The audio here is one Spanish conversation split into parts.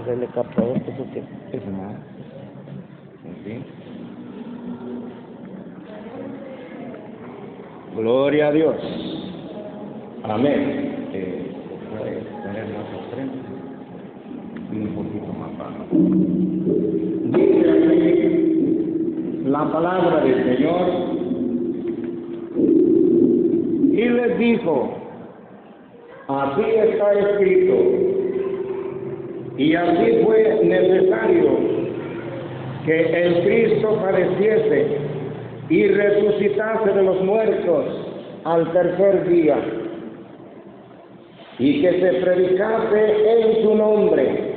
hacerle captador, eso que es nada. ¿Sí? Gloria a Dios. Amén. Puede tener más al frente y un poquito más bajo. Dice aquí la palabra del Señor y les dijo: así está escrito, y así fue necesario que el Cristo padeciese y resucitase de los muertos al tercer día, y que se predicase en su nombre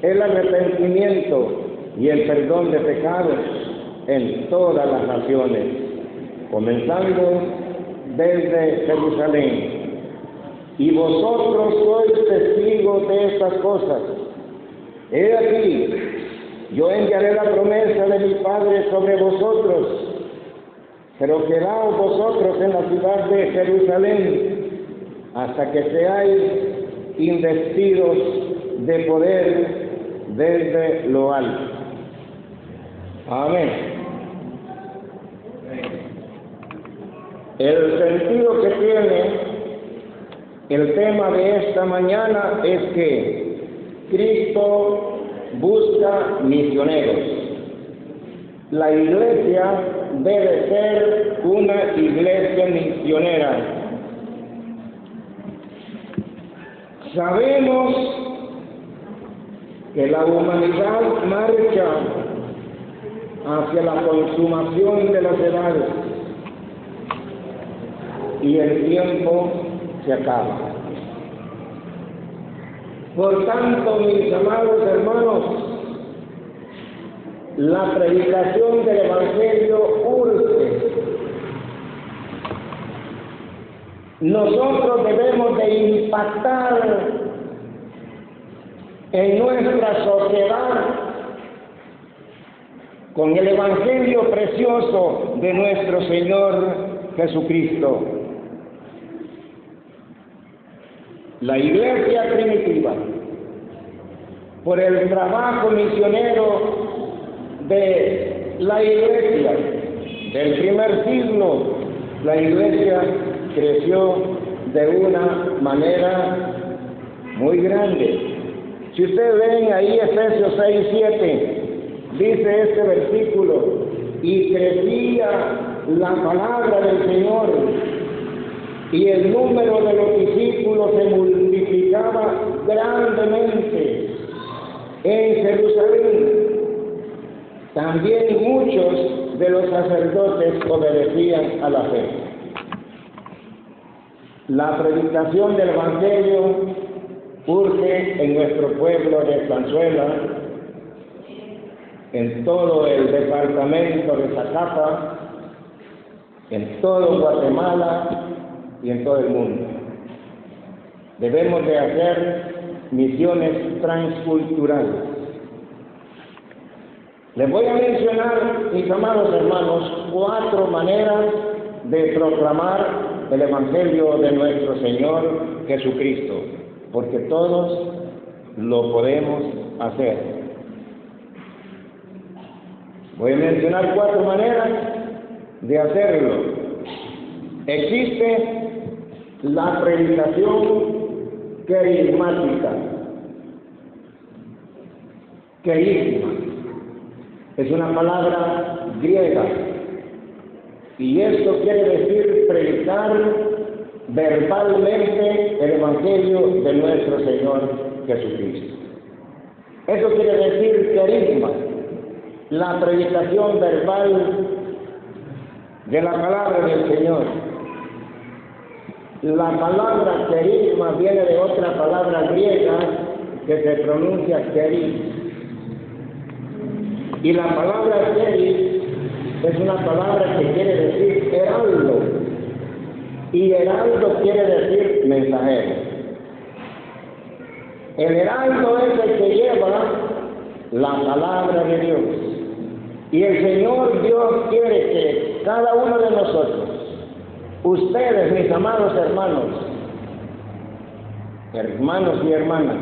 el arrepentimiento y el perdón de pecados en todas las naciones, comenzando desde Jerusalén. Y vosotros sois testigos de estas cosas. He aquí, yo enviaré la promesa de mi Padre sobre vosotros, pero quedaos vosotros en la ciudad de Jerusalén hasta que seáis investidos de poder desde lo alto. Amén. El sentido que tiene el tema de esta mañana es que Cristo busca misioneros. La iglesia debe ser una iglesia misionera. Sabemos que la humanidad marcha hacia la consumación de las edades y el tiempo se acaba. Por tanto, mis amados hermanos, la predicación del Evangelio urge. Nosotros debemos de impactar en nuestra sociedad con el Evangelio precioso de nuestro Señor Jesucristo. La iglesia primitiva, por el trabajo misionero de la iglesia del primer siglo, la iglesia creció de una manera muy grande. Si ustedes ven ahí Efesios 6:7, dice este versículo: y crecía la palabra del Señor, y el número de los discípulos se multiplicaba grandemente en Jerusalén. También muchos de los sacerdotes obedecían a la fe. La predicación del Evangelio urge en nuestro pueblo de Estanzuela, en todo el departamento de Zacapa, en todo Guatemala y en todo el mundo. Debemos de hacer misiones transculturales. Les voy a mencionar, mis amados hermanos, 4 maneras de proclamar el Evangelio de nuestro Señor Jesucristo, porque todos lo podemos hacer. Voy a mencionar 4 maneras de hacerlo. Existe la predicación carismática. Carisma es una palabra griega y esto quiere decir predicar verbalmente el Evangelio de nuestro Señor Jesucristo. Eso quiere decir carisma, la predicación verbal de la palabra del Señor. La palabra carisma viene de otra palabra griega que se pronuncia keris. Y la palabra keris es una palabra que quiere decir heraldo. Y heraldo quiere decir mensajero. El heraldo es el que lleva la palabra de Dios. Y el Señor Dios quiere que cada uno de nosotros, ustedes, mis amados hermanos y hermanas,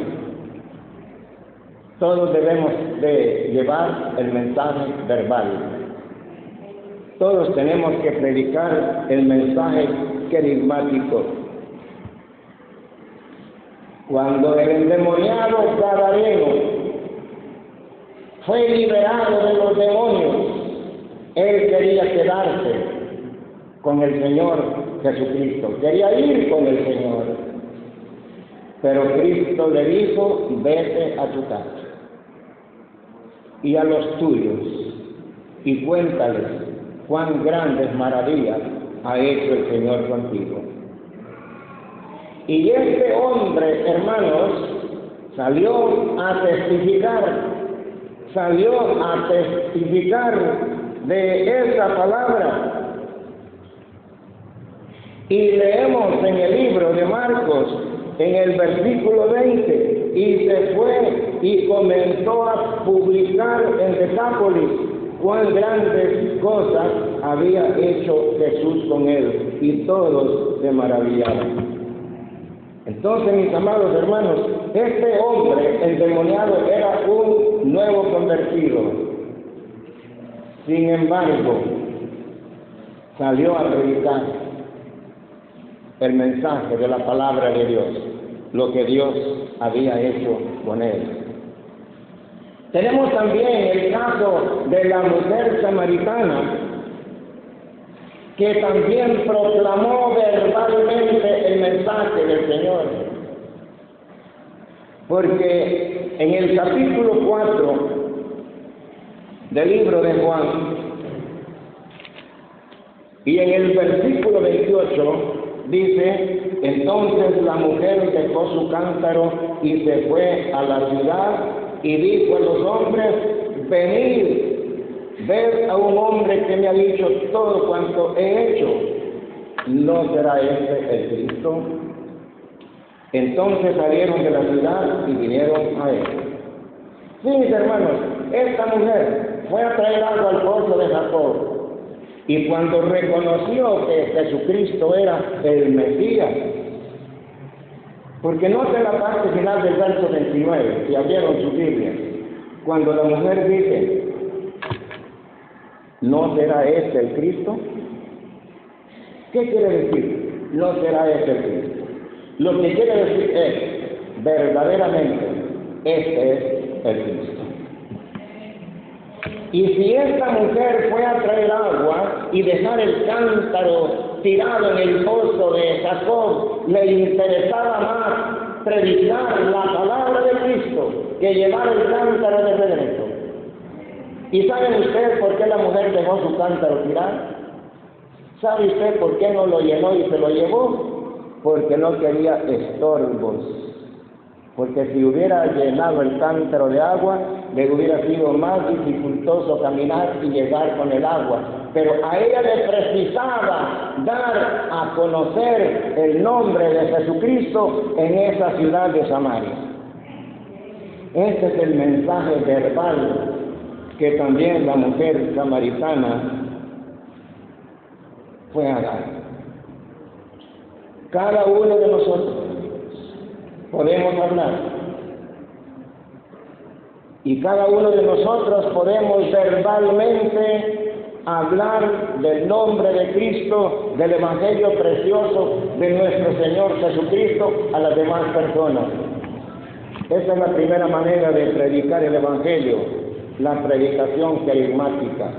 Todos debemos de llevar el mensaje verbal. Todos tenemos que predicar el mensaje carismático. Cuando el endemoniado gadareno fue liberado de los demonios, él quería quedarse con el Señor Jesucristo, quería ir con el Señor. Pero Cristo le dijo: vete a tu casa y a los tuyos y cuéntales cuán grandes maravillas ha hecho el Señor contigo. Y este hombre, hermanos, salió a testificar de esa palabra. Y leemos en el libro de Marcos, en el versículo 20, y se fue y comenzó a publicar en Decápolis cuán grandes cosas había hecho Jesús con él, y todos se maravillaban. Entonces, mis amados hermanos, este hombre endemoniado era un nuevo convertido. Sin embargo, salió a predicar el mensaje de la palabra de Dios, lo que Dios había hecho con él. Tenemos también el caso de la mujer samaritana, que también proclamó verbalmente el mensaje del Señor. Porque en el capítulo 4 del libro de Juan, y en el versículo 28, dice: entonces la mujer dejó su cántaro y se fue a la ciudad y dijo a los hombres: venid, ved a un hombre que me ha dicho todo cuanto he hecho. ¿No será este el Cristo? Entonces salieron de la ciudad y vinieron a él. Sí, mis hermanos, esta mujer fue a traer agua al pozo de Jacob, y cuando reconoció que Jesucristo era el Mesías, porque noten la parte final del verso 29, si abrieron su Biblia, cuando la mujer dice: ¿no será este el Cristo? ¿Qué quiere decir? No será este el Cristo. Lo que quiere decir es, verdaderamente, este es el Cristo. Y si esta mujer fue a traer agua y dejar el cántaro tirado en el pozo de Jacob, le interesaba más predicar la palabra de Cristo que llevar el cántaro de regreso. ¿Y saben usted por qué la mujer dejó su cántaro tirado? ¿Sabe usted por qué no lo llenó y se lo llevó? Porque no quería estorbos. Porque si hubiera llenado el cántaro de agua, le hubiera sido más dificultoso caminar y llegar con el agua. Pero a ella le precisaba dar a conocer el nombre de Jesucristo en esa ciudad de Samaria. Este es el mensaje verbal que también la mujer samaritana fue a dar. Cada uno de nosotros podemos hablar, y cada uno de nosotros podemos verbalmente hablar del nombre de Cristo, del Evangelio precioso de nuestro Señor Jesucristo a las demás personas. Esa es la primera manera de predicar el Evangelio, la predicación carismática.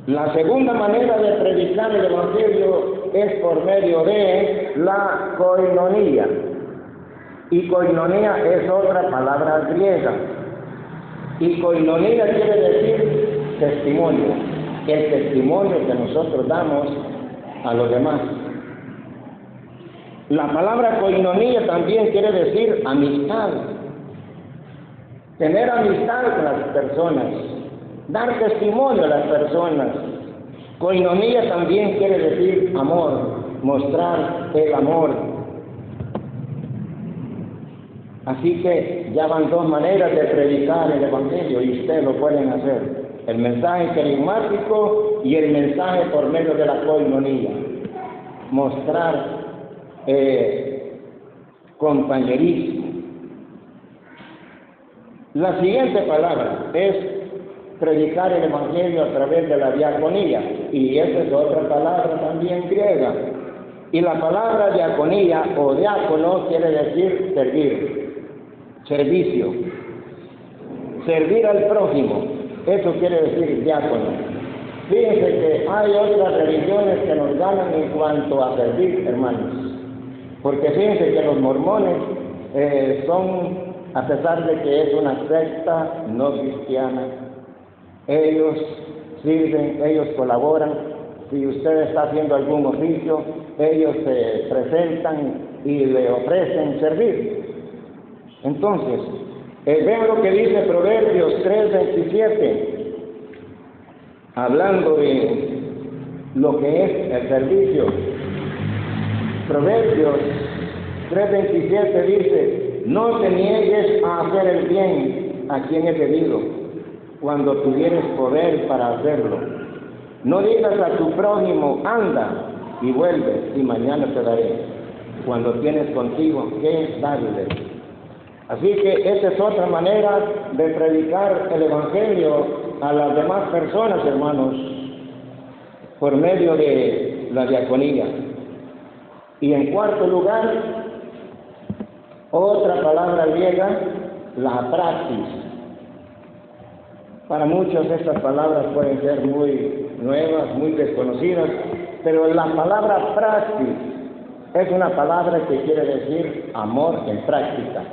La segunda manera de predicar el Evangelio es por medio de la koinonía. Y koinonía es otra palabra griega. Y koinonía quiere decir testimonio. El testimonio que nosotros damos a los demás. La palabra koinonía también quiere decir amistad. Tener amistad con las personas. Dar testimonio a las personas. Koinonía también quiere decir amor, mostrar el amor. Así que ya van dos maneras de predicar el Evangelio y ustedes lo pueden hacer. El mensaje carismático y el mensaje por medio de la koinonía. Mostrar compañerismo. La siguiente palabra es predicar el Evangelio a través de la diaconía, y esa es otra palabra también griega. Y la palabra diaconía o diácono quiere decir servir, servicio, servir al prójimo. Eso quiere decir diácono. Fíjense que hay otras religiones que nos ganan en cuanto a servir, hermanos. Porque fíjense que los mormones son, a pesar de que es una secta no cristiana, ellos sirven, ellos colaboran. Si usted está haciendo algún oficio, ellos se presentan y le ofrecen servir. Entonces, vean lo que dice Proverbios 3:27, hablando de lo que es el servicio. Proverbios 3:27 dice: no te niegues a hacer el bien a quien es debido, cuando tuvieres poder para hacerlo. No digas a tu prójimo, anda y vuelve, y mañana te daré, cuando tienes contigo que darle. Así que esa es otra manera de predicar el Evangelio a las demás personas, hermanos, por medio de la diaconía. Y en cuarto lugar, otra palabra griega, la praxis. Para muchos estas palabras pueden ser muy nuevas, muy desconocidas, pero la palabra praxis es una palabra que quiere decir amor en práctica.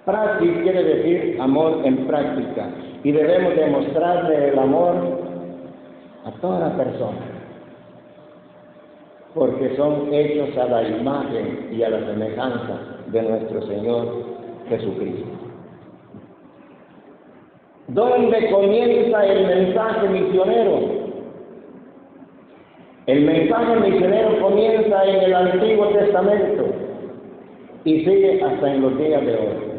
Praxis quiere decir amor en práctica, y debemos demostrarle el amor a toda persona, porque son hechos a la imagen y a la semejanza de nuestro Señor Jesucristo. ¿Dónde comienza el mensaje misionero? El mensaje misionero comienza en el Antiguo Testamento y sigue hasta en los días de hoy.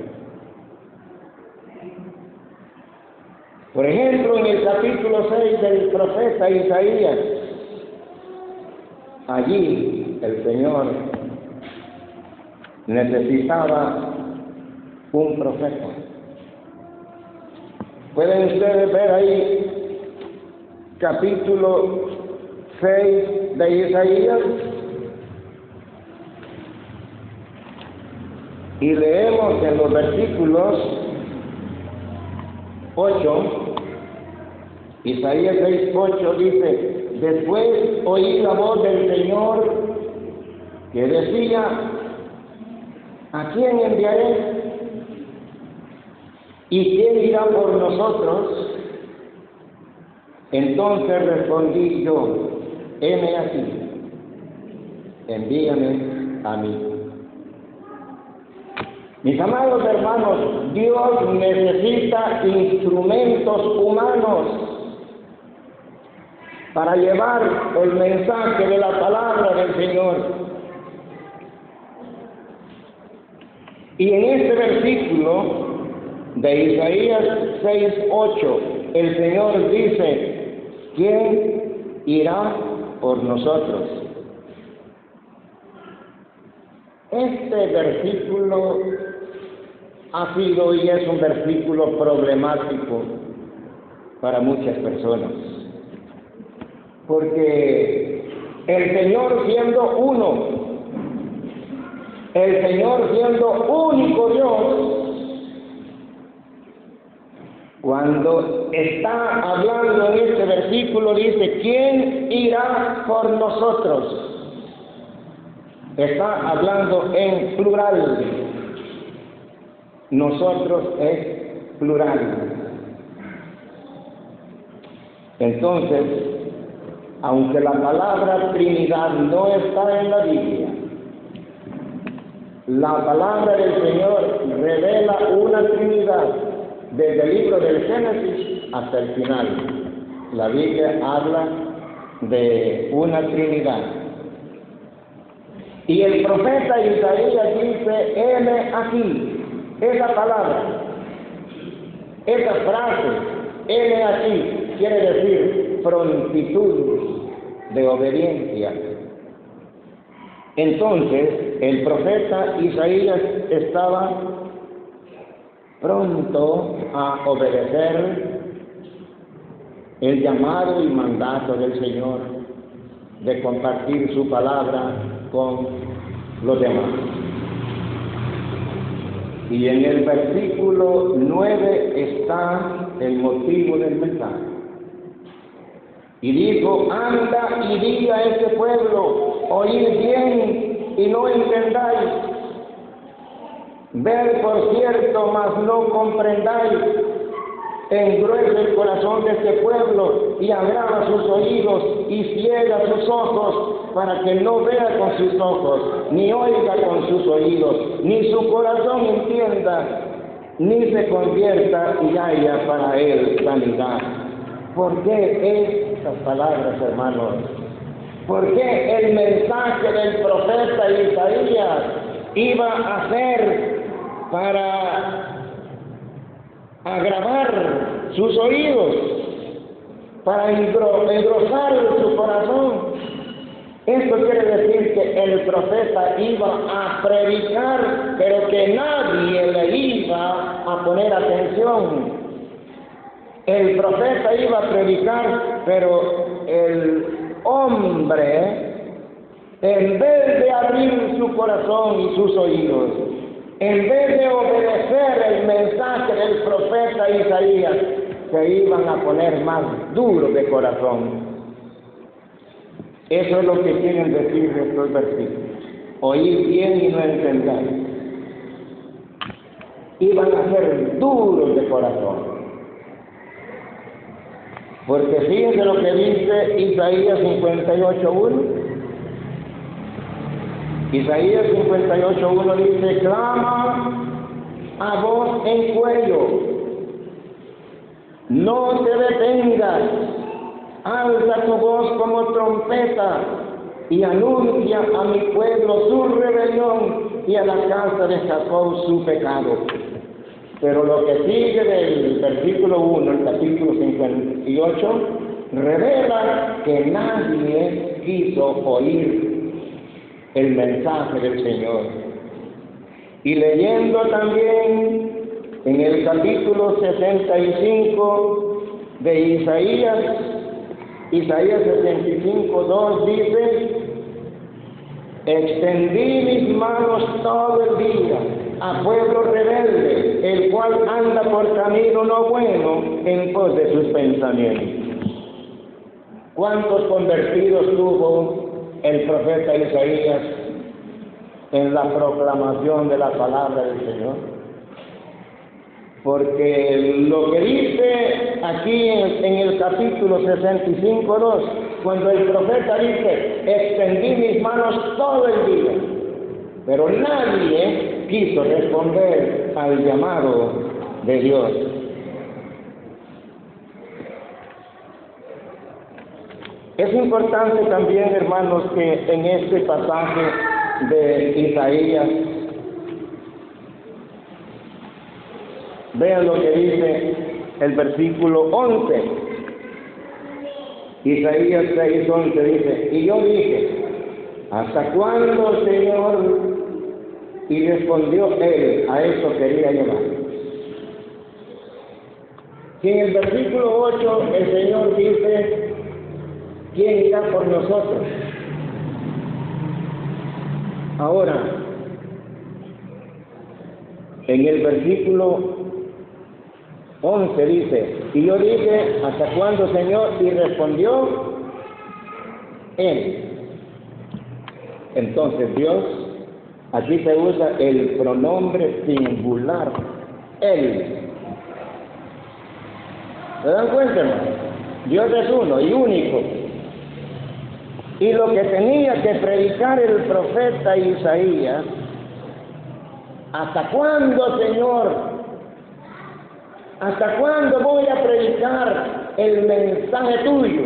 Por ejemplo, en el capítulo 6 del profeta Isaías, allí el Señor necesitaba un profeta. Pueden ustedes ver ahí capítulo 6 de Isaías y leemos en los versículos 8, Isaías 6:8 dice: después oí la voz del Señor que decía: ¿a quién enviaré? ¿Y quién irá por nosotros? Entonces respondí yo: heme aquí, envíame a mí. Mis amados hermanos, Dios necesita instrumentos humanos para llevar el mensaje de la palabra del Señor. Y en este versículo de Isaías 6:8, el Señor dice: ¿quién irá por nosotros? Este versículo ha sido y es un versículo problemático para muchas personas, porque el Señor siendo uno, el Señor siendo único Dios, cuando está hablando en este versículo dice: ¿quién irá por nosotros? Está hablando en plural. Nosotros es plural. Entonces, aunque la palabra Trinidad no está en la Biblia, la palabra del Señor revela una Trinidad desde el libro del Génesis hasta el final. La Biblia habla de una Trinidad. Y el profeta Isaías dice: heme aquí. Esa palabra, esa frase, heme aquí, quiere decir prontitud de obediencia. Entonces, el profeta Isaías estaba pronto a obedecer el llamado y mandato del Señor de compartir su palabra con los demás. Y en el versículo 9 está el motivo del mensaje. Y dijo: anda y diga a este pueblo, oíd bien y no entendáis, ved por cierto, mas no comprendáis, engruesa el corazón de este pueblo y agrava sus oídos y ciega sus ojos, para que no vea con sus ojos, ni oiga con sus oídos, ni su corazón entienda, ni se convierta y haya para él sanidad. ¿Por qué estas palabras, hermanos? ¿Por qué el mensaje del profeta Isaías iba a ser para agravar sus oídos, para engrosar su corazón? Esto quiere decir que el profeta iba a predicar, pero que nadie le iba a poner atención. El profeta iba a predicar, pero el hombre, en vez de abrir su corazón y sus oídos, en vez de obedecer el mensaje del profeta Isaías, se iban a poner más duros de corazón. Eso es lo que quieren decir estos versículos. Oír bien y no entendáis. Iban a ser duros de corazón. Porque fíjense lo que dice Isaías 58:1. Isaías 58:1 dice: clama a voz en cuello, no te detengas, alza tu voz como trompeta y anuncia a mi pueblo su rebelión y a la casa de Jacob su pecado. Pero lo que sigue del versículo 1, el capítulo 58, revela que nadie quiso oír el mensaje del Señor. Y leyendo también en el capítulo 65 de Isaías 65:2 dice: extendí mis manos todo el día a pueblo rebelde, el cual anda por camino no bueno en pos de sus pensamientos. ¿Cuántos convertidos tuvo el profeta Isaías en la proclamación de la palabra del Señor? Porque lo que dice aquí en el capítulo 65:2, cuando el profeta dice: extendí mis manos todo el día, pero nadie quiso responder al llamado de Dios. Es importante también, hermanos, que en este pasaje de Isaías vean lo que dice el versículo 11. Isaías 6:11 dice: y yo dije: ¿hasta cuándo, Señor? Y respondió él: a eso quería llevar. Y en el versículo 8 el Señor dice: ¿quién irá por nosotros? Ahora, en el versículo 11 dice: y yo dije: ¿hasta cuándo, Señor? Y respondió él. Entonces Dios, aquí se usa el pronombre singular, él. ¿Se dan cuenta, hermano? Dios es uno y único. Y lo que tenía que predicar el profeta Isaías: ¿hasta cuándo, Señor? ¿Hasta cuándo voy a predicar el mensaje tuyo?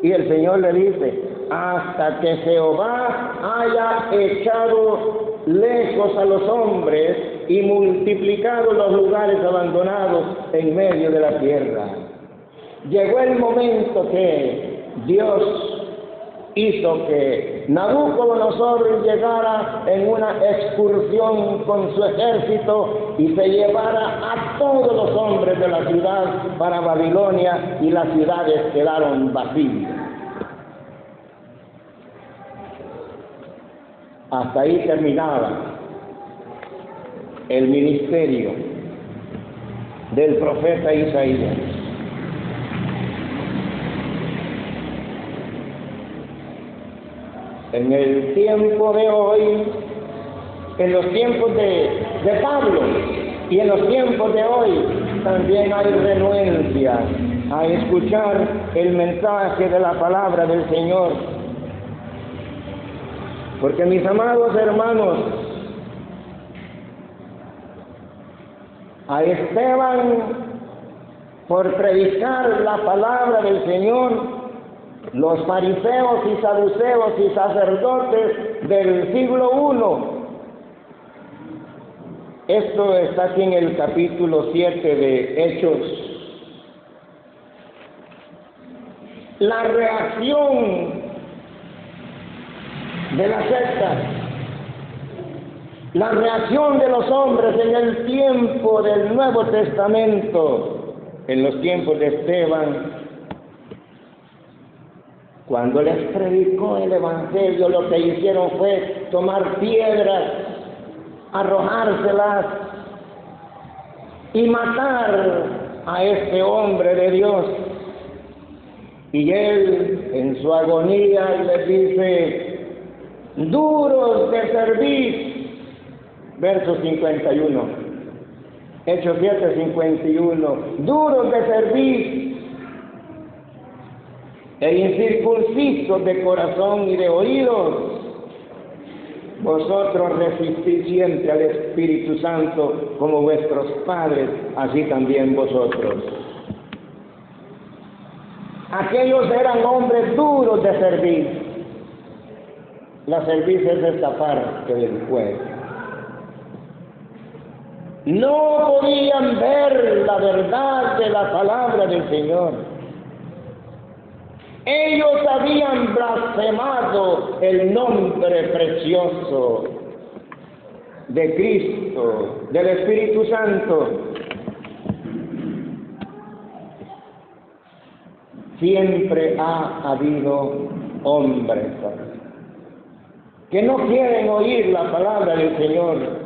Y el Señor le dice: hasta que Jehová haya echado lejos a los hombres y multiplicado los lugares abandonados en medio de la tierra. Llegó el momento que Dios hizo que Nabucodonosor llegara en una excursión con su ejército y se llevara a todos los hombres de la ciudad para Babilonia, y las ciudades quedaron vacías. Hasta ahí terminaba el ministerio del profeta Isaías. En el tiempo de hoy, en los tiempos de Pablo y en los tiempos de hoy, también hay renuencia a escuchar el mensaje de la palabra del Señor. Porque, mis amados hermanos, a Esteban, por predicar la palabra del Señor, los fariseos y saduceos y sacerdotes del siglo I, esto está aquí en el capítulo 7 de Hechos, la reacción de la secta, la reacción de los hombres en el tiempo del Nuevo Testamento, en los tiempos de Esteban. Cuando les predicó el Evangelio, lo que hicieron fue tomar piedras, arrojárselas y matar a este hombre de Dios. Y él, en su agonía, les dice: duros de servir. Verso 51. Hechos 7, 51. Duros de servir e incircuncisos de corazón y de oídos, vosotros resistís siempre al Espíritu Santo como vuestros padres, así también vosotros. Aquellos eran hombres duros de servir. La servicio es esta parte del juego. No podían ver la verdad de la palabra del Señor. Ellos habían blasfemado el nombre precioso de Cristo, del Espíritu Santo. Siempre ha habido hombres que no quieren oír la palabra del Señor.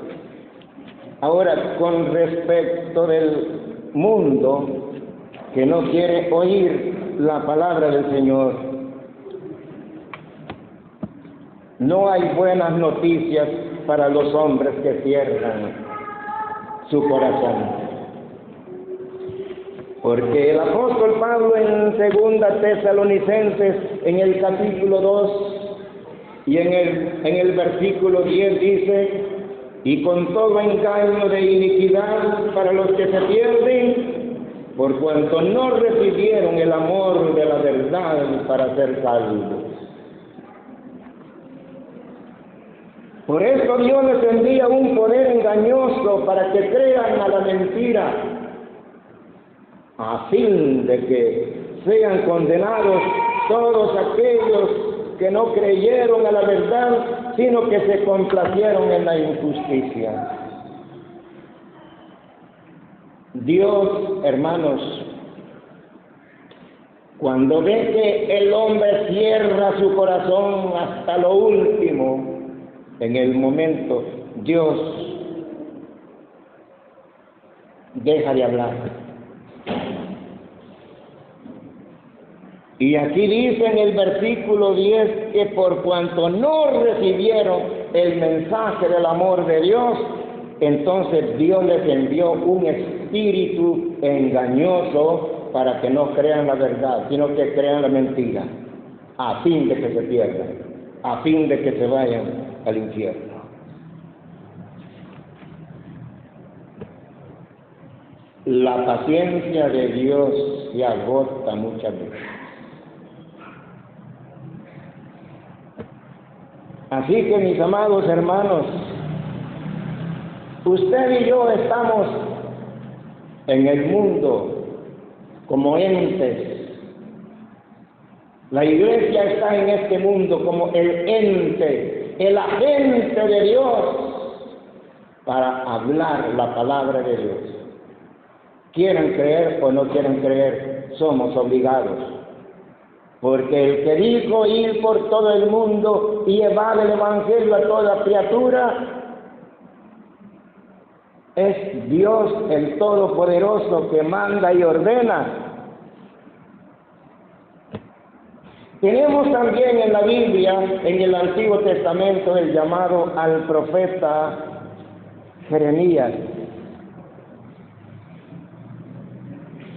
Ahora, con respecto del mundo que no quiere oír la palabra del Señor, no hay buenas noticias para los hombres que cierran su corazón. Porque el apóstol Pablo en 2 Tesalonicenses, en el capítulo 2 y en el versículo 10 dice: y con todo engaño de iniquidad para los que se pierden, por cuanto no recibieron el amor de la verdad para ser salvos. Por eso Dios les envía un poder engañoso para que crean a la mentira, a fin de que sean condenados todos aquellos que no creyeron a la verdad, sino que se complacieron en la injusticia. Dios, hermanos, cuando ve que el hombre cierra su corazón hasta lo último, en el momento, Dios deja de hablar. Y aquí dice en el versículo 10 que por cuanto no recibieron el mensaje del amor de Dios, entonces Dios les envió un espíritu engañoso para que no crean la verdad, sino que crean la mentira, a fin de que se pierdan, a fin de que se vayan al infierno. La paciencia de Dios se agota muchas veces. Así que, mis amados hermanos, usted y yo estamos en el mundo como entes La iglesia está en este mundo como el ente, el agente de Dios para hablar la palabra de Dios. Quieran creer o no quieran creer, somos obligados. Porque el que dijo ir por todo el mundo y llevar el evangelio a toda criatura es Dios el Todopoderoso que manda y ordena. Tenemos también en la Biblia, en el Antiguo Testamento, el llamado al profeta Jeremías.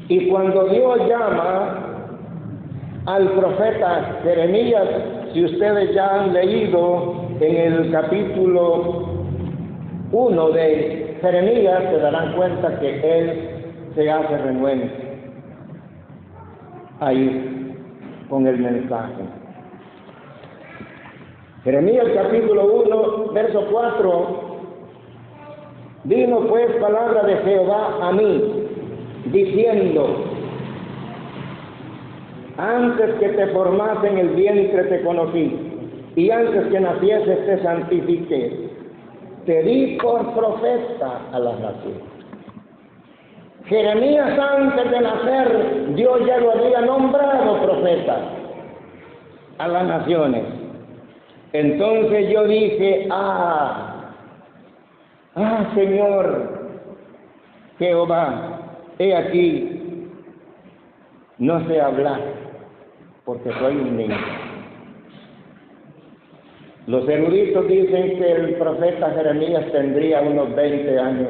Y cuando Dios llama al profeta Jeremías, si ustedes ya han leído en el capítulo 1 de Jeremías, se darán cuenta que él se hace renuente ahí con el mensaje. Jeremías capítulo 1, verso 4, vino pues palabra de Jehová a mí, diciendo: antes que te formase en el vientre te conocí, y antes que nacieses te santifiqué, te di por profeta a las naciones. Jeremías, antes de nacer, Dios ya lo había nombrado profeta a las naciones. Entonces yo dije: Señor Jehová, he aquí, no sé hablar, porque soy un niño. Los eruditos dicen que el profeta Jeremías tendría unos 20 años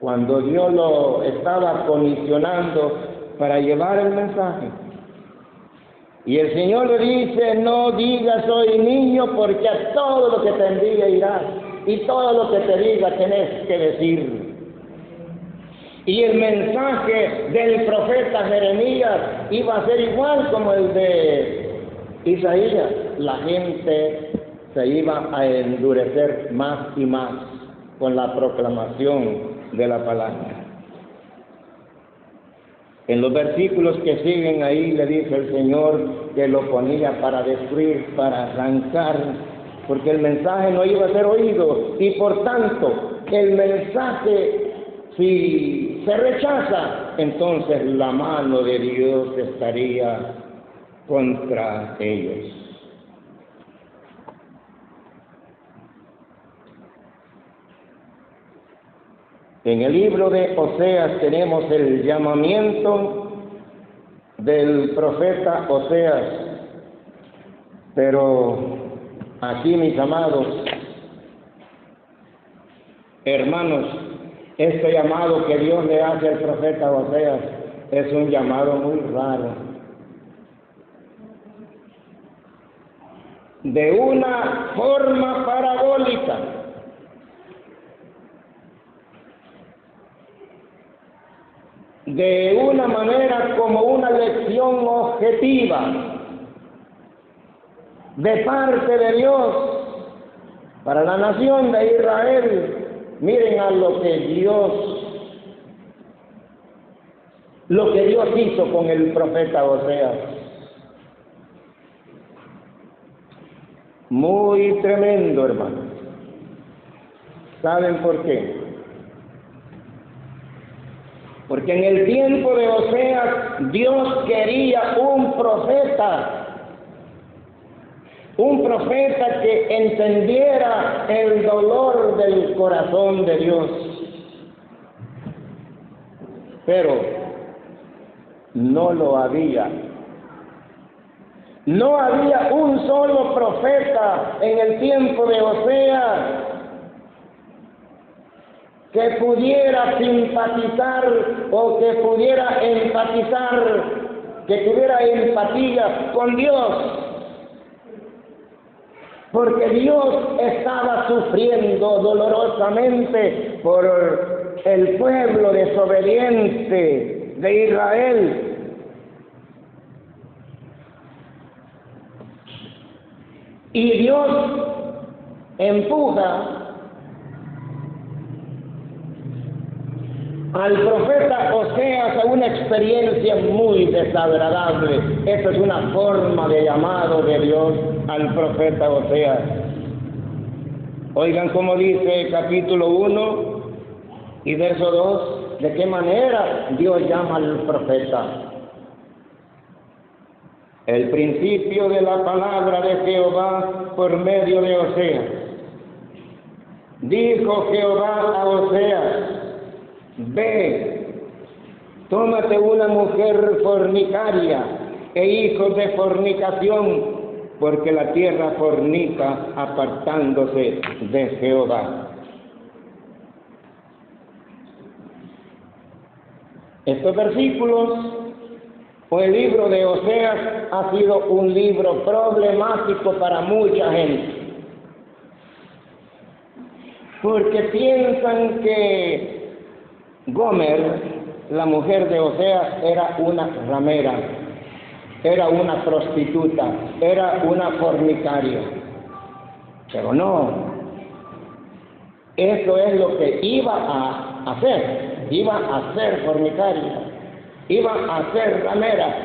cuando Dios lo estaba comisionando para llevar el mensaje. Y el Señor le dice: no digas soy niño, porque a todo lo que te envíe irás, y todo lo que te diga tenés que decir. Y el mensaje del profeta Jeremías iba a ser igual como el de Isaías. La gente se iba a endurecer más y más con la proclamación de la palabra. En los versículos que siguen ahí le dice el Señor que lo ponía para destruir, para arrancar, porque el mensaje no iba a ser oído, y por tanto el mensaje, si se rechaza, entonces la mano de Dios estaría contra ellos. En el libro de Oseas tenemos el llamamiento del profeta Oseas, pero aquí, mis amados hermanos, este llamado que Dios le hace al profeta Oseas es un llamado muy raro, de una forma parabólica. De una manera como una lección objetiva de parte de Dios para la nación de Israel. Miren a lo que Dios hizo con el profeta Oseas. Muy tremendo, hermanos. ¿Saben por qué? Porque en el tiempo de Oseas, Dios quería un profeta que entendiera el dolor del corazón de Dios. Pero no lo había. No había un solo profeta en el tiempo de Oseas que pudiera simpatizar o que pudiera empatizar, que tuviera empatía con Dios, porque Dios estaba sufriendo dolorosamente por el pueblo desobediente de Israel. Y Dios empuja al profeta Oseas Oseas a una experiencia muy desagradable. Esa es una forma de llamado de Dios al profeta Oseas. Oigan cómo dice capítulo 1 y verso 2, de qué manera Dios llama al profeta. El principio de la palabra de Jehová por medio de Oseas. Dijo Jehová a Oseas: ve, tómate una mujer fornicaria e hijos de fornicación, porque la tierra fornica apartándose de Jehová. Estos versículos o el libro de Oseas ha sido un libro problemático para mucha gente, porque piensan que Gomer, la mujer de Oseas, era una ramera, era una prostituta, era una fornicaria. Pero no, eso es lo que iba a ser fornicaria, iba a ser ramera.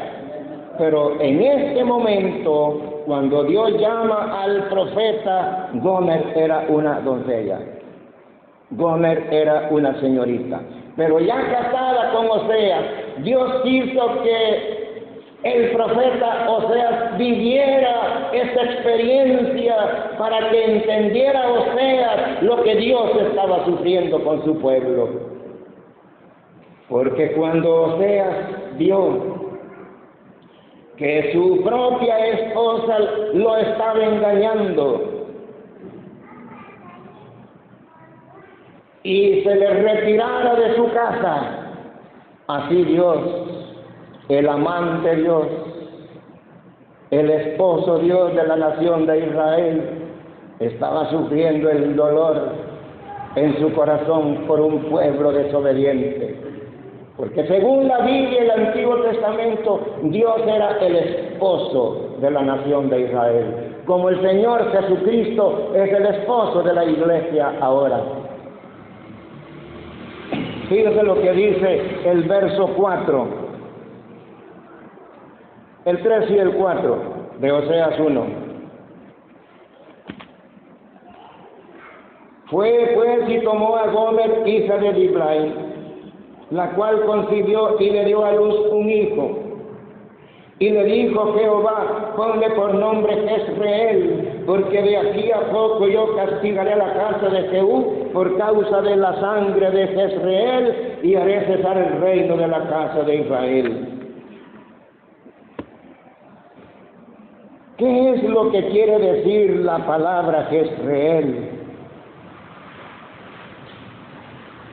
Pero en este momento, cuando Dios llama al profeta, Gomer era una doncella, Gomer era una señorita. Pero ya casada con Oseas, Dios quiso que el profeta Oseas viviera esa experiencia para que entendiera Oseas lo que Dios estaba sufriendo con su pueblo. Porque cuando Oseas vio que su propia esposa lo estaba engañando y se le retirara de su casa, así Dios, el amante Dios, el esposo Dios de la nación de Israel, estaba sufriendo el dolor en su corazón por un pueblo desobediente. Porque según la Biblia y el Antiguo Testamento, Dios era el esposo de la nación de Israel, como el Señor Jesucristo es el esposo de la iglesia ahora. Fíjense lo que dice el verso 4, el 3 y el 4 de Oseas 1. Fue pues y tomó a Gomer, hija de Diblaim, la cual concibió y le dio a luz un hijo. Y le dijo Jehová: ponle por nombre Jezreel, porque de aquí a poco yo castigaré a la casa de Jehú por causa de la sangre de Jezreel, y haré cesar el reino de la casa de Israel. ¿Qué es lo que quiere decir la palabra Jezreel?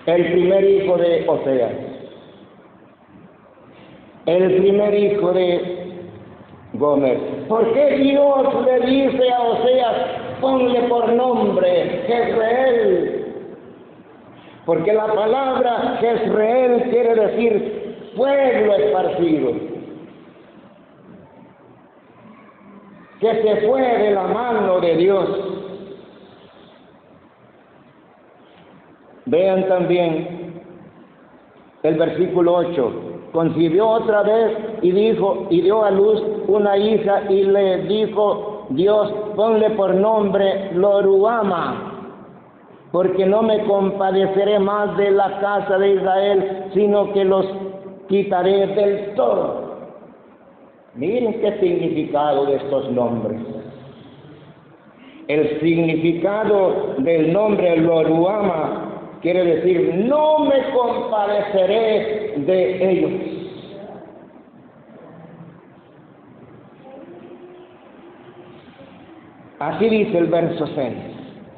El primer hijo de Oseas, el primer hijo de Gomer. ¿Por qué Dios le dice a Oseas: ponle por nombre Jezreel? Porque la palabra Jezreel quiere decir pueblo esparcido, que se fue de la mano de Dios. Vean también el versículo 8. Concibió otra vez y dio a luz una hija, y le dijo Dios: ponle por nombre Loruama, porque no me compadeceré más de la casa de Israel, sino que los quitaré del todo. Miren qué significado de estos nombres. El significado del nombre Loruama quiere decir: no me compadeceré de ellos. Así dice el verso 6.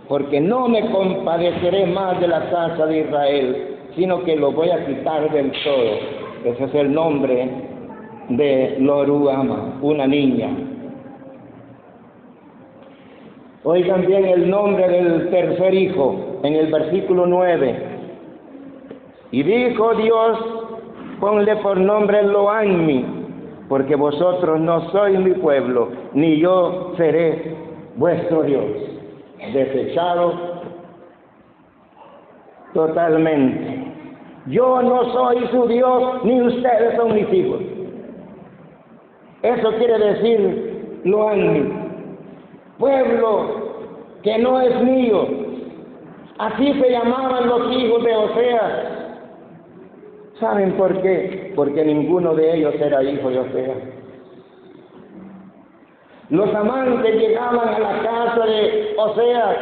Porque no me compadeceré más de la casa de Israel, sino que lo voy a quitar del todo. Ese es el nombre de Loruama, una niña. Oigan bien el nombre del tercer hijo, en el versículo 9. Y dijo Dios: ponle por nombre Loanmi, porque vosotros no sois mi pueblo, ni yo seré vuestro Dios. Desechado totalmente. Yo no soy su Dios, ni ustedes son mis hijos. Eso quiere decir Lo-Ammi, pueblo que no es mío. Así se llamaban los hijos de Oseas. ¿Saben por qué? Porque ninguno de ellos era hijo de Oseas. Los amantes llegaban a la casa de Oseas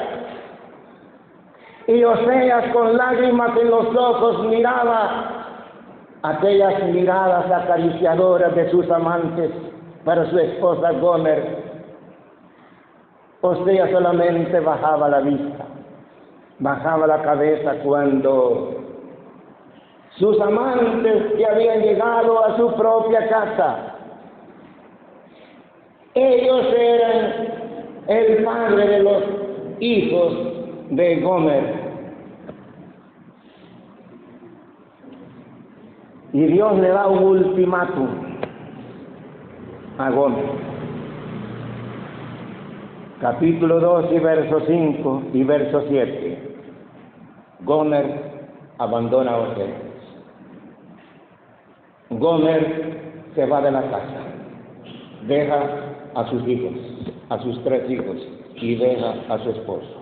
y Oseas con lágrimas en los ojos miraba aquellas miradas acariciadoras de sus amantes para su esposa Gomer. Oseas solamente bajaba la vista, bajaba la cabeza cuando sus amantes que habían llegado a su propia casa, ellos eran el padre de los hijos de Gomer. Y Dios le da un ultimátum a Gomer. Capítulo 2 y verso 5 y verso 7. Gomer abandona a Oseas. Gomer se va de la casa, deja a sus hijos, a sus 3 hijos, y deja a su esposo.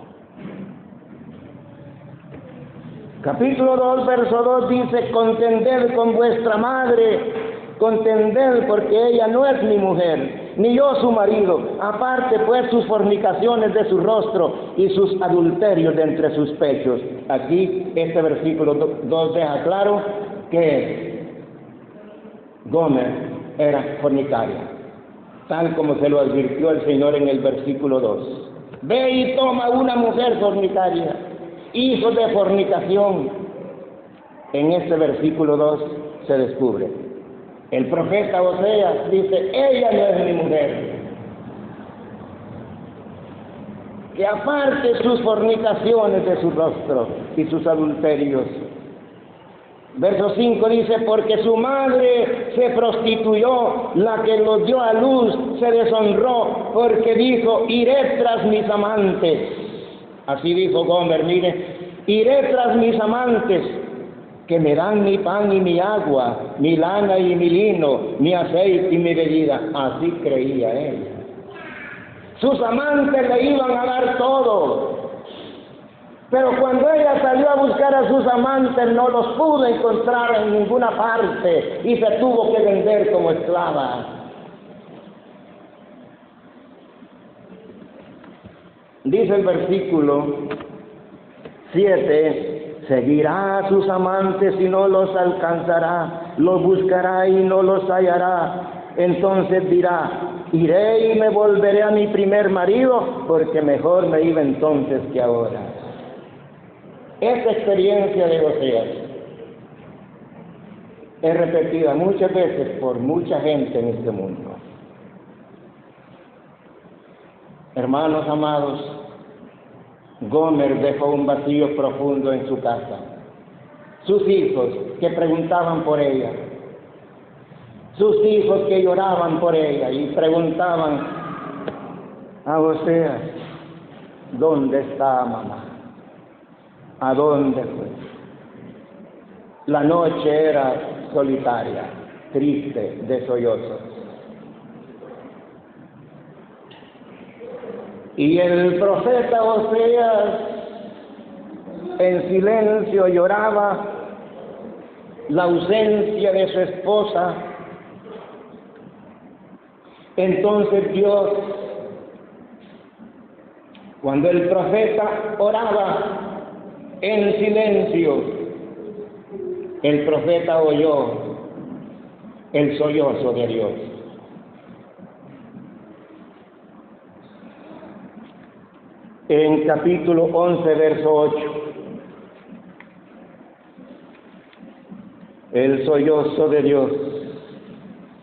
Capítulo 2, verso 2 dice: contended con vuestra madre, contended, porque ella no es mi mujer, ni yo su marido. Aparte pues sus fornicaciones de su rostro y sus adulterios de entre sus pechos. Aquí este versículo 2 deja claro que Gomer era fornicaria, tal como se lo advirtió el Señor en el versículo 2. Ve y toma una mujer fornicaria, hijo de fornicación. En este versículo 2 se descubre. El profeta Oseas dice: ella no es mi mujer. Que aparte sus fornicaciones de su rostro y sus adulterios. Verso 5 dice: porque su madre se prostituyó, la que lo dio a luz se deshonró, porque dijo: iré tras mis amantes. Así dijo Gomer: mire, iré tras mis amantes, que me dan mi pan y mi agua, mi lana y mi lino, mi aceite y mi bebida. Así creía ella. Sus amantes le iban a dar todo. Pero cuando ella salió a buscar a sus amantes, no los pudo encontrar en ninguna parte y se tuvo que vender como esclava. Dice el versículo 7: seguirá a sus amantes y no los alcanzará, los buscará y no los hallará. Entonces dirá: iré y me volveré a mi primer marido, porque mejor me iba entonces que ahora. Esta experiencia de Oseas es repetida muchas veces por mucha gente en este mundo. Hermanos amados, Gomer dejó un vacío profundo en su casa. Sus hijos que preguntaban por ella, sus hijos que lloraban por ella y preguntaban a Oseas: ¿dónde está mamá? ¿A dónde fue? La noche era solitaria, triste, de sollozos. Y el profeta Oseas en silencio lloraba la ausencia de su esposa. Entonces Dios, cuando el profeta oraba en silencio, el profeta oyó el sollozo de Dios. En capítulo 11, verso 8, el sollozo de Dios.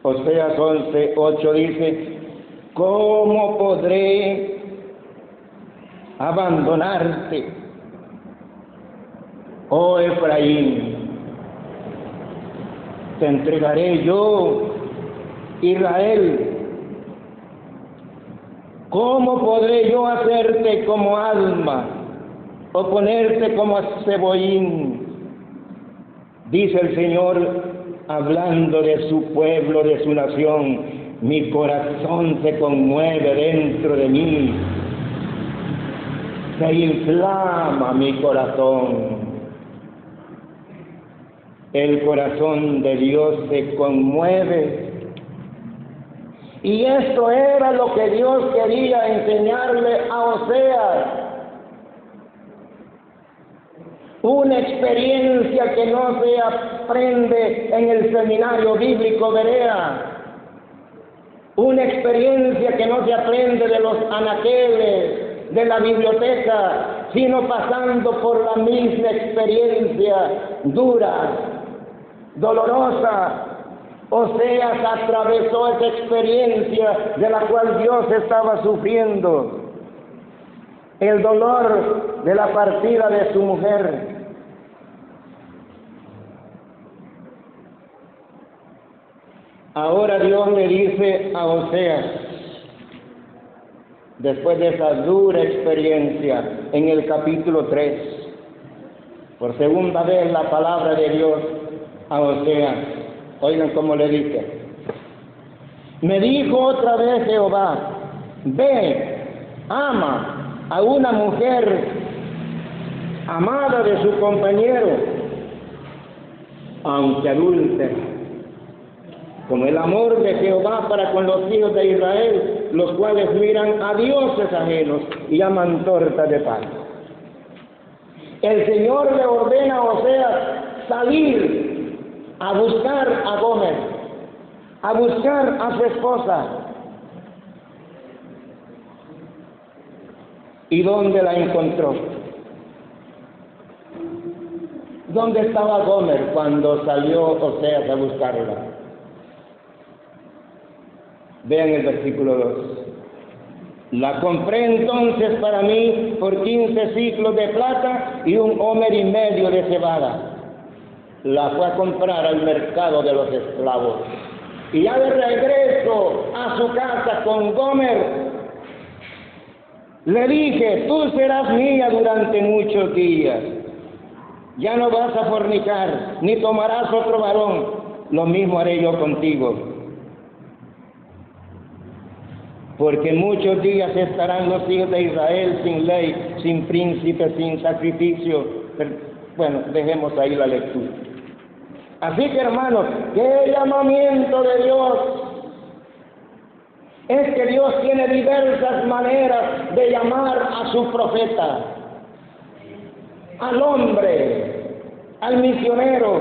Oseas 11, 8 dice: ¿cómo podré abandonarte, oh Efraín? Te entregaré yo, Israel. ¿Cómo podré yo hacerte como alma o ponerte como cebollín? Dice el Señor, hablando de su pueblo, de su nación: mi corazón se conmueve dentro de mí, se inflama mi corazón. El corazón de Dios se conmueve. Y esto era lo que Dios quería enseñarle a Oseas. Una experiencia que no se aprende en el seminario bíblico Berea. Una experiencia que no se aprende de los anaqueles, de la biblioteca, sino pasando por la misma experiencia dura, dolorosa. Oseas atravesó esa experiencia de la cual Dios estaba sufriendo. El dolor de la partida de su mujer. Ahora Dios le dice a Oseas, después de esa dura experiencia, en el capítulo 3, por segunda vez la palabra de Dios a Oseas. Oigan cómo le dice: me dijo otra vez Jehová, ve, ama a una mujer amada de su compañero, aunque adúltera, como el amor de Jehová para con los hijos de Israel, los cuales miran a dioses ajenos y aman torta de pan. El Señor le ordena a Oseas salir a buscar a Gomer, a buscar a su esposa. ¿Y dónde la encontró? ¿Dónde estaba Gomer cuando salió Oseas a buscarla? Vean el versículo 2. La compré entonces para mí por 15 ciclos de plata y 1,5 homer de cebada. La fue a comprar al mercado de los esclavos. Y ya de regreso a su casa con Gomer, le dije: tú serás mía durante muchos días. Ya no vas a fornicar, ni tomarás otro varón. Lo mismo haré yo contigo. Porque muchos días estarán los hijos de Israel sin ley, sin príncipe, sin sacrificio. Pero, bueno, dejemos ahí la lectura. Así que, hermanos, qué llamamiento de Dios. Es que Dios tiene diversas maneras de llamar a su profeta, al hombre, al misionero,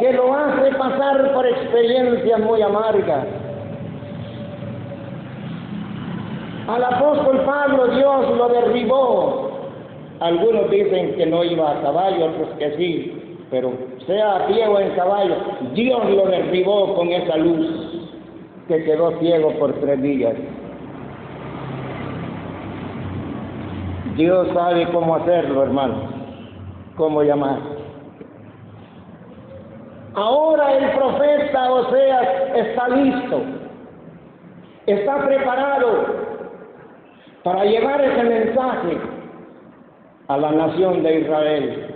que lo hace pasar por experiencias muy amargas. Al apóstol Pablo Dios lo derribó. Algunos dicen que no iba a caballo, otros que sí. Pero sea a pie o en caballo, Dios lo derribó con esa luz, que quedó ciego por 3 días. Dios sabe cómo hacerlo, hermanos, cómo llamar. Ahora el profeta Oseas está listo, está preparado para llevar ese mensaje a la nación de Israel.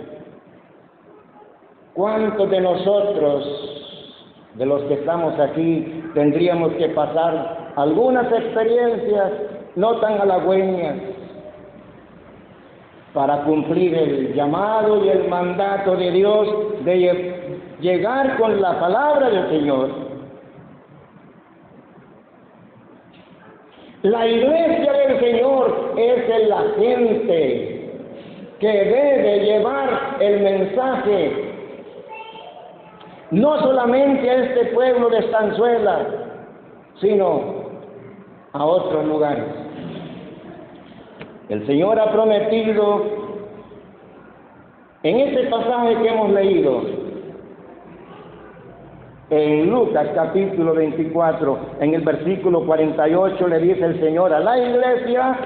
¿Cuántos de nosotros, de los que estamos aquí, tendríamos que pasar algunas experiencias no tan halagüeñas para cumplir el llamado y el mandato de Dios de llegar con la palabra del Señor? La iglesia del Señor es la gente que debe llevar el mensaje no solamente a este pueblo de Estanzuela, sino a otros lugares. El Señor ha prometido en este pasaje que hemos leído, en Lucas capítulo 24, en el versículo 48, le dice el Señor a la iglesia: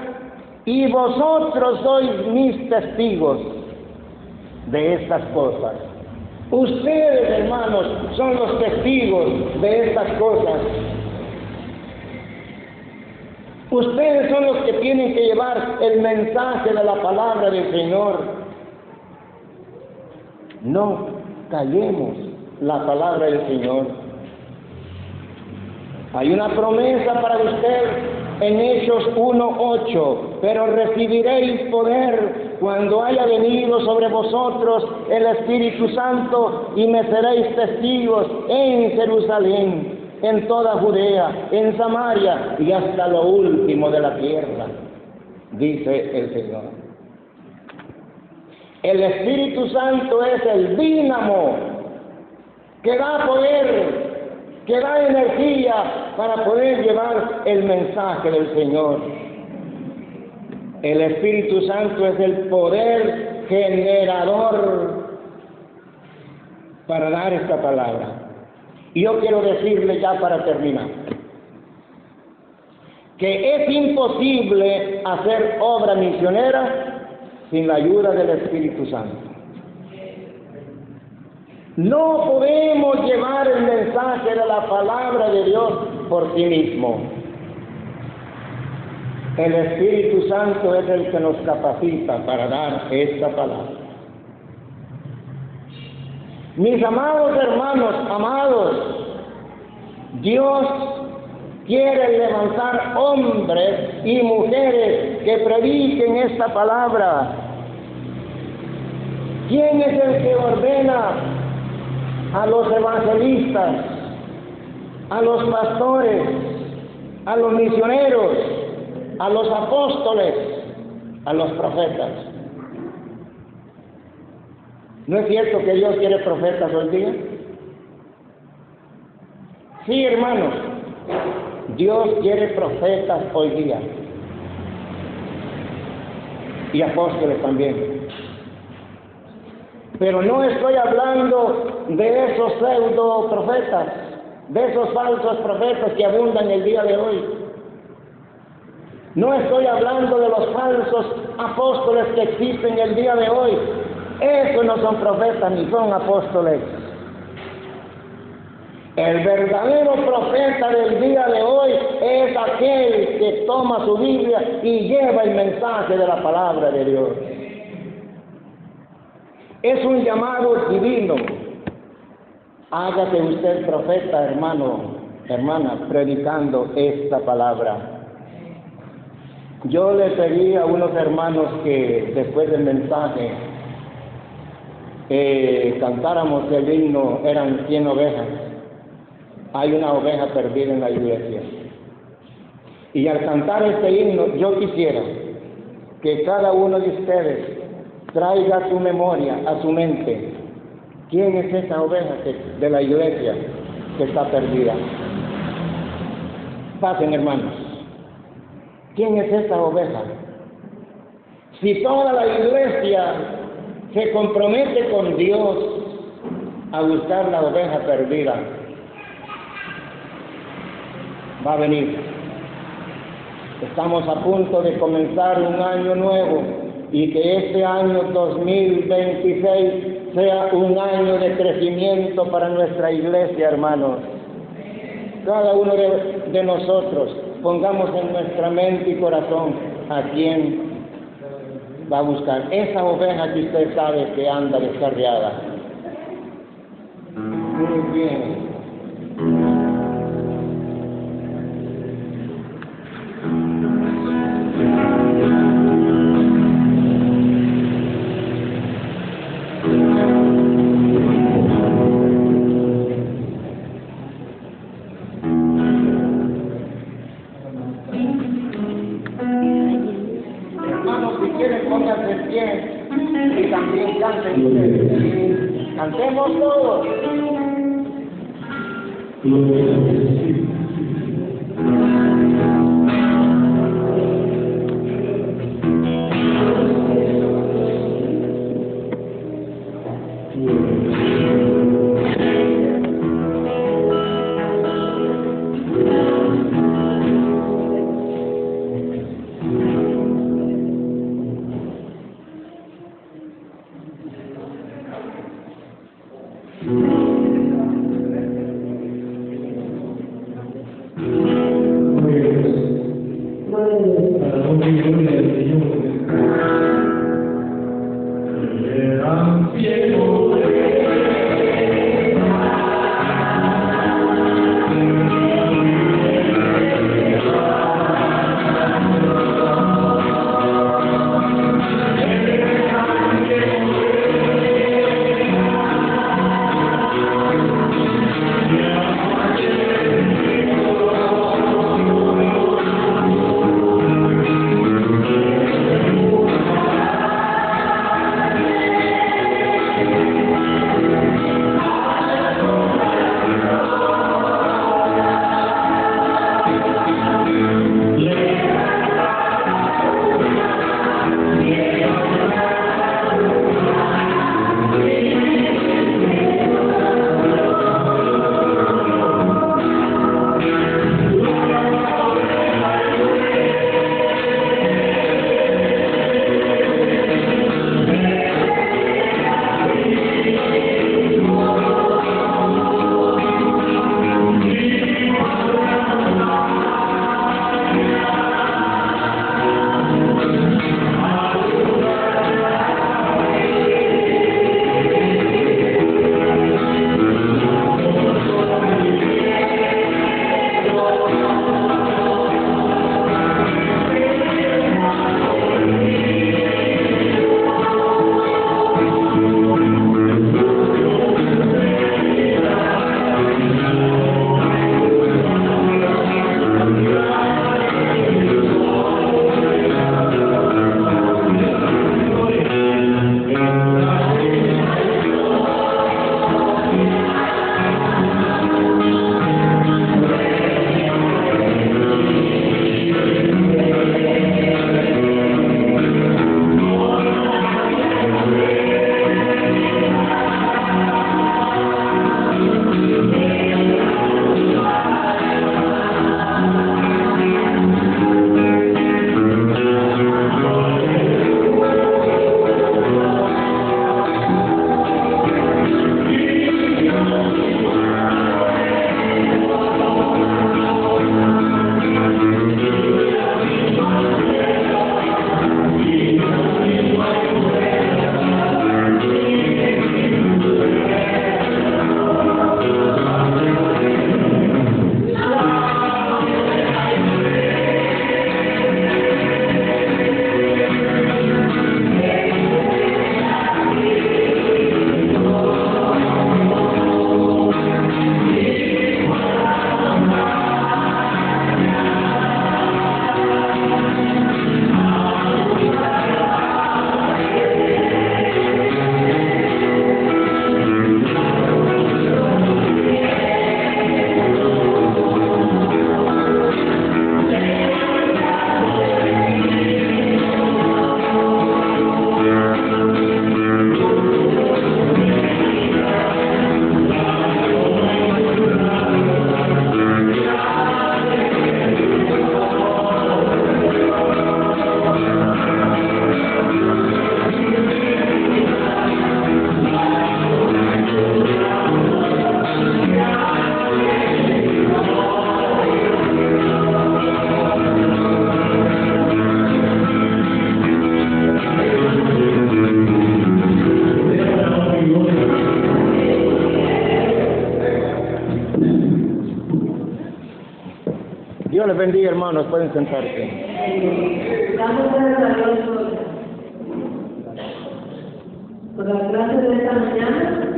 y vosotros sois mis testigos de estas cosas. Ustedes, hermanos, son los testigos de estas cosas. Ustedes son los que tienen que llevar el mensaje de la palabra del Señor. No callemos la palabra del Señor. Hay una promesa para usted en Hechos 1:8, pero recibiréis poder cuando haya venido sobre vosotros el Espíritu Santo y me seréis testigos en Jerusalén, en toda Judea, en Samaria y hasta lo último de la tierra, dice el Señor. El Espíritu Santo es el dínamo que da poder, que da energía para poder llevar el mensaje del Señor. El Espíritu Santo es el poder generador para dar esta palabra. Y yo quiero decirle ya para terminar, que es imposible hacer obra misionera sin la ayuda del Espíritu Santo. No podemos llevar el mensaje de la palabra de Dios por sí mismo. El Espíritu Santo es el que nos capacita para dar esta palabra. Mis amados hermanos, amados, Dios quiere levantar hombres y mujeres que prediquen esta palabra. ¿Quién es el que ordena a los evangelistas, a los pastores, a los misioneros, a los apóstoles, a los profetas? ¿No es cierto que Dios quiere profetas hoy día? Sí, hermanos, Dios quiere profetas hoy día. Y apóstoles también. Pero no estoy hablando de esos pseudo profetas, de esos falsos profetas que abundan el día de hoy. No estoy hablando de los falsos apóstoles que existen el día de hoy. Esos no son profetas ni son apóstoles. El verdadero profeta del día de hoy es aquel que toma su Biblia y lleva el mensaje de la palabra de Dios. Es un llamado divino. Hágase usted profeta, hermano, hermana, predicando esta palabra. Yo le pedí a unos hermanos que después del mensaje cantáramos el himno, eran 100 ovejas. Hay una oveja perdida en la iglesia. Y al cantar este himno, yo quisiera que cada uno de ustedes traiga a su memoria, a su mente, ¿quién es esa oveja de la iglesia que está perdida? Pasen, hermanos. ¿Quién es esa oveja? Si toda la iglesia se compromete con Dios a buscar la oveja perdida, va a venir. Estamos a punto de comenzar un año nuevo y que este año 2026 sea un año de crecimiento para nuestra iglesia, hermanos. Cada uno de nosotros pongamos en nuestra mente y corazón a quién va a buscar esa oveja que usted sabe que anda descarriada. Muy bien. Y también canten ustedes. Cantemos todos. Cielo les bendiga, hermanos. Pueden sentarse. Damos gracias a Dios por la clase de esta mañana.